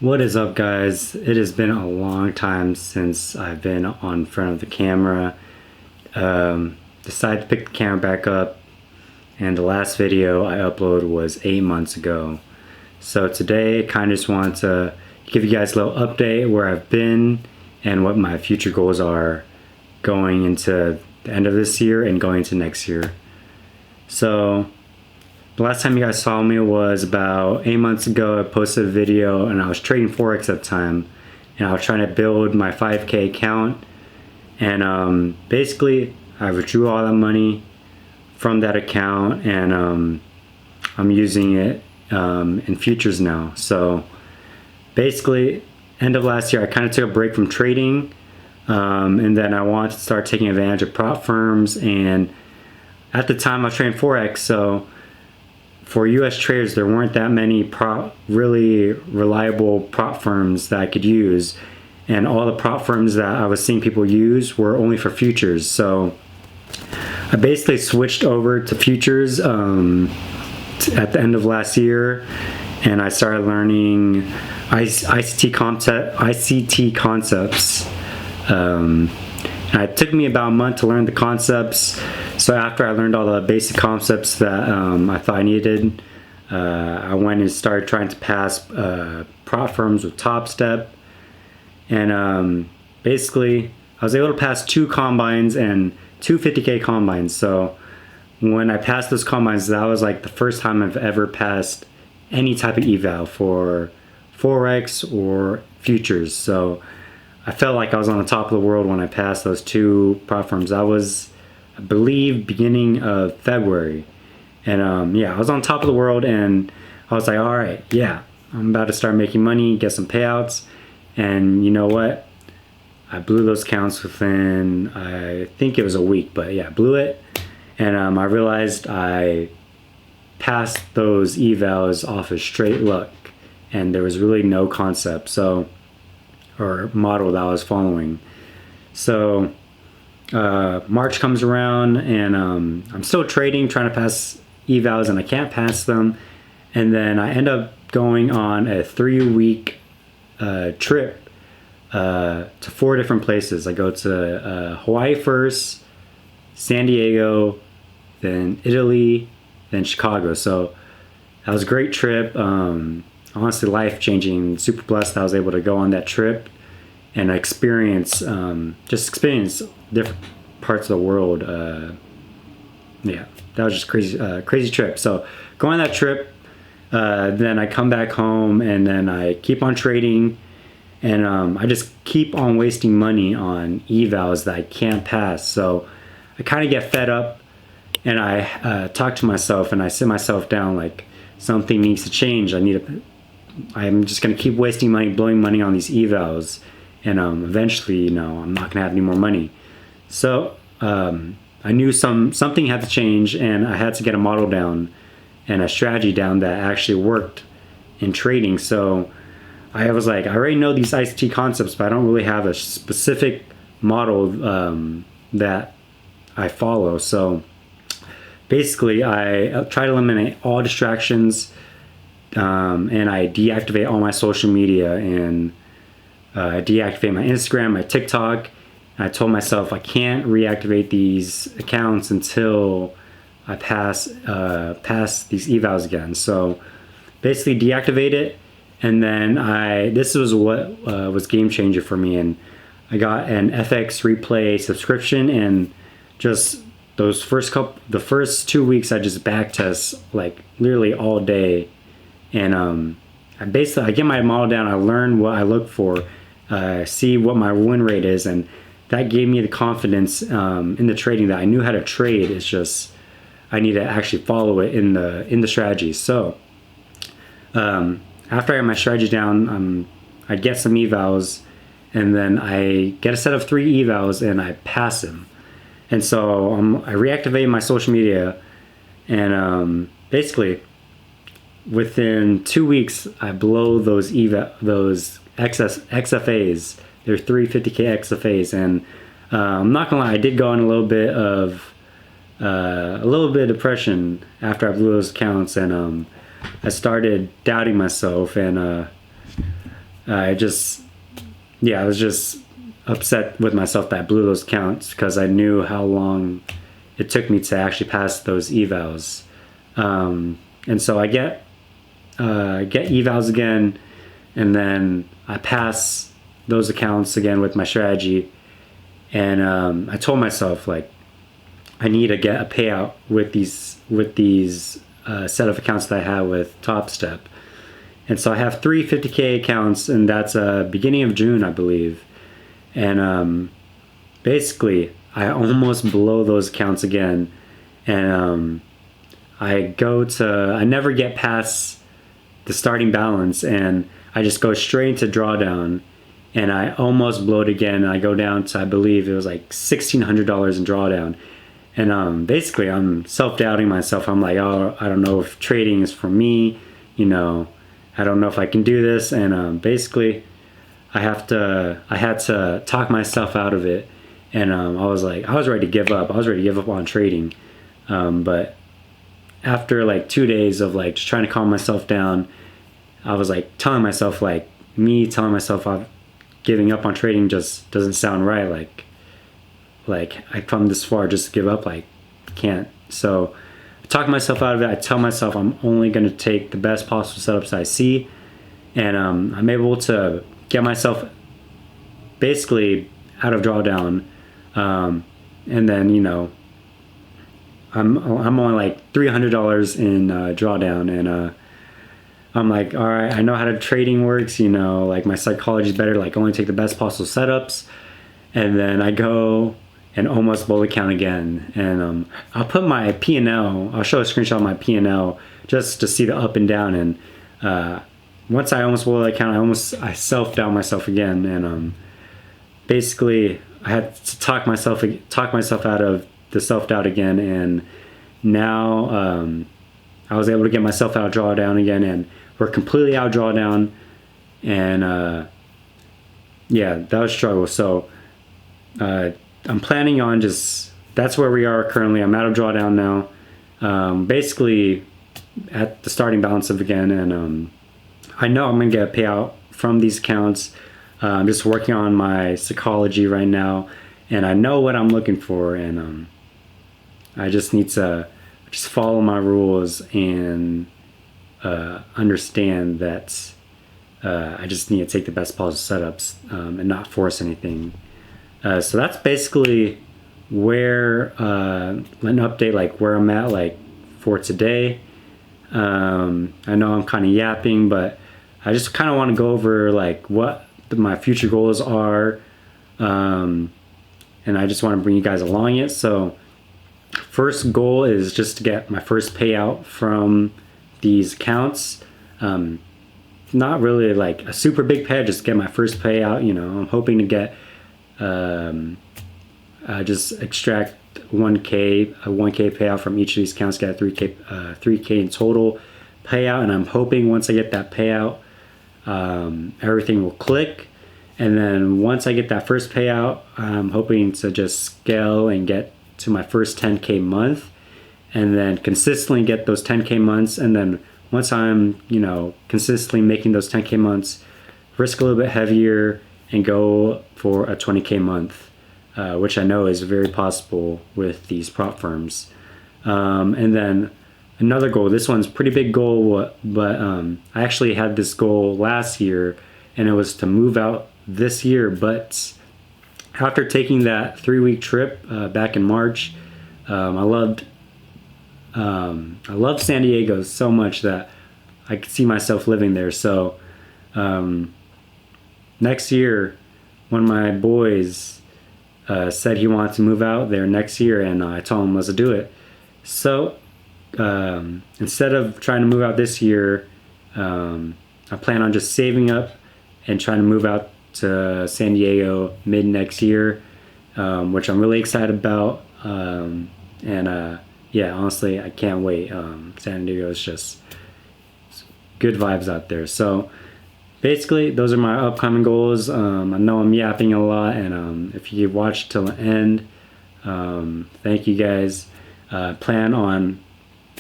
What is up, guys? It has been a long time since I've been on front of the camera. Decided to pick the camera back up, and the last video I uploaded was 8 months ago. So today, I kind of just want to give you guys a little update where I've been and what my future goals are going into the end of this year and going into next year. So the last time you guys saw me was about 8 months ago. I posted a video and I was trading Forex at the time, and I was trying to build my 5K account, and basically I withdrew all that money from that account, and I'm using it in futures now. So basically, end of last year I kind of took a break from trading, and then I wanted to start taking advantage of prop firms, and at the time I was trading Forex, so for US traders there weren't that many really reliable prop firms that I could use, and all the prop firms that I was seeing people use were only for futures. So I basically switched over to futures at the end of last year, and I started learning ICT concepts. And it took me about a month to learn the concepts. So after I learned all the basic concepts that I thought I needed, I went and started trying to pass prop firms with Top Step, and basically I was able to pass 2 combines and 2 50K combines. So when I passed those combines, that was like the first time I've ever passed any type of eval for Forex or futures. So I felt like I was on the top of the world when I passed those 2 prop firms. That was, I believe, beginning of February. And yeah, I was on top of the world, and I was like, all right, yeah, I'm about to start making money, get some payouts. And you know what? I blew those accounts within, I think it was a week, but yeah, blew it. And I realized I passed those evals off of straight luck, and there was really no concept or model that I was following. So March comes around, and I'm still trading, trying to pass evals, and I can't pass them. And then I end up going on a 3-week trip to 4 different places. I go to Hawaii first, San Diego, then Italy, then Chicago. So that was a great trip. Honestly, life-changing. Super blessed that I was able to go on that trip and experience different parts of the world. Yeah, that was just crazy trip. So going on that trip, then I come back home, and then I keep on trading, and I just keep on wasting money on evals that I can't pass. So I kind of get fed up, and I talk to myself, and I sit myself down like something needs to change. I'm just gonna keep wasting money, blowing money on these evals, and eventually, I'm not gonna have any more money. So I knew something had to change, and I had to get a model down and a strategy down that actually worked in trading. So I was like, I already know these ICT concepts, but I don't really have a specific model that I follow. So basically, I try to eliminate all distractions, and I deactivate all my social media, and I deactivate my Instagram, my TikTok. And I told myself I can't reactivate these accounts until I pass these evals again. So basically deactivate it, and then this was what was game changer for me, and I got an FX Replay subscription, and just the first 2 weeks I just backtest like literally all day, and I get my model down, I learn what I look for, see what my win rate is, and that gave me the confidence in the trading that I knew how to trade. It's just I need to actually follow it in the strategy. So after I have my strategy down, I get some evals, and then I get a set of 3 evals, and I pass them. And so I reactivate my social media, and basically within 2 weeks I blow those XFAs. They're 350K XFAs, and I'm not gonna lie, I did go on a little bit of depression after I blew those accounts, and I started doubting myself, and I just, yeah, I was just upset with myself that I blew those accounts because I knew how long it took me to actually pass those evals. And so I get evals again, and then I pass those accounts again with my strategy. And I told myself, like, I need to get a payout with these set of accounts that I have with Top Step. And so I have three 50K accounts, and that's beginning of June, I believe. And basically, I almost blow those accounts again. And I never get past the starting balance, and I just go straight into drawdown. And I almost blow it again. And I go down to, I believe it was like $1,600 in drawdown. And basically, I'm self-doubting myself. I'm like, oh, I don't know if trading is for me. You know, I don't know if I can do this. And basically, I had to talk myself out of it. And I was ready to give up. I was ready to give up on trading. But after like 2 days of like just trying to calm myself down, I was like telling myself, like, me telling myself I'm giving up on trading just doesn't sound right. Like I come this far just to give up, like, can't. So I talk myself out of it. I tell myself I'm only going to take the best possible setups I see, and I'm able to get myself basically out of drawdown, and then, you know, I'm only like $300 in drawdown, and I'm like, all right, I know how the trading works. You know, like, my psychology is better. Like, only take the best possible setups, and then I go and almost blow the count again. And I'll put my P&L. I'll show a screenshot of my P&L just to see the up and down. And once I almost blow the count, I self-doubt myself again. And basically, I had to talk myself out of the self-doubt again. And now I was able to get myself out of drawdown again, and we're completely out of drawdown. And yeah, that was a struggle. So I'm planning on that's where we are currently. I'm out of drawdown now, basically at the starting balance of again. And I know I'm gonna get a payout from these accounts. I'm just working on my psychology right now, and I know what I'm looking for. And I just need to just follow my rules and understand that I just need to take the best possible setups, and not force anything. So that's basically where an update, like where I'm at, like, for today. I know I'm kind of yapping, but I just kind of want to go over like what my future goals are, and I just want to bring you guys along it. So first goal is just to get my first payout from these accounts. Not really like a super big payout, just get my first payout. You know, I'm hoping to get just extract a 1K payout from each of these accounts, get a 3K in total payout. And I'm hoping once I get that payout, everything will click. And then once I get that first payout, I'm hoping to just scale and get to my first 10K month, and then consistently get those 10K months. And then once I'm, you know, consistently making those 10K months, risk a little bit heavier and go for a 20K month, which I know is very possible with these prop firms. And then another goal, this one's a pretty big goal, but I actually had this goal last year, and it was to move out this year. But after taking that 3-week trip back in March, I loved San Diego so much that I could see myself living there. So next year, one of my boys said he wanted to move out there next year, and I told him let's do it. So instead of trying to move out this year, I plan on just saving up and trying to move out to San Diego mid next year, which I'm really excited about. Yeah, honestly, I can't wait. San Diego is just good vibes out there. So basically, those are my upcoming goals. I know I'm yapping a lot, and if you watch till the end, thank you guys. Plan on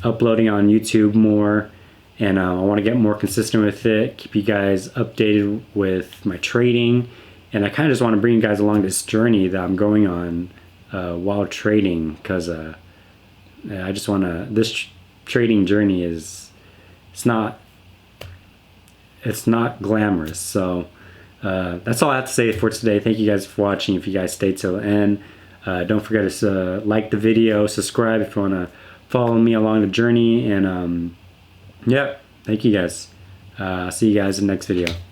uploading on YouTube more, and I want to get more consistent with it, keep you guys updated with my trading, and I kind of just want to bring you guys along this journey that I'm going on while trading, because I just want to, this trading journey is, it's not glamorous. So that's all I have to say for today. Thank you guys for watching. If you guys stayed till the end, don't forget to like the video, subscribe if you want to follow me along the journey, and yeah, thank you guys. See you guys in the next video.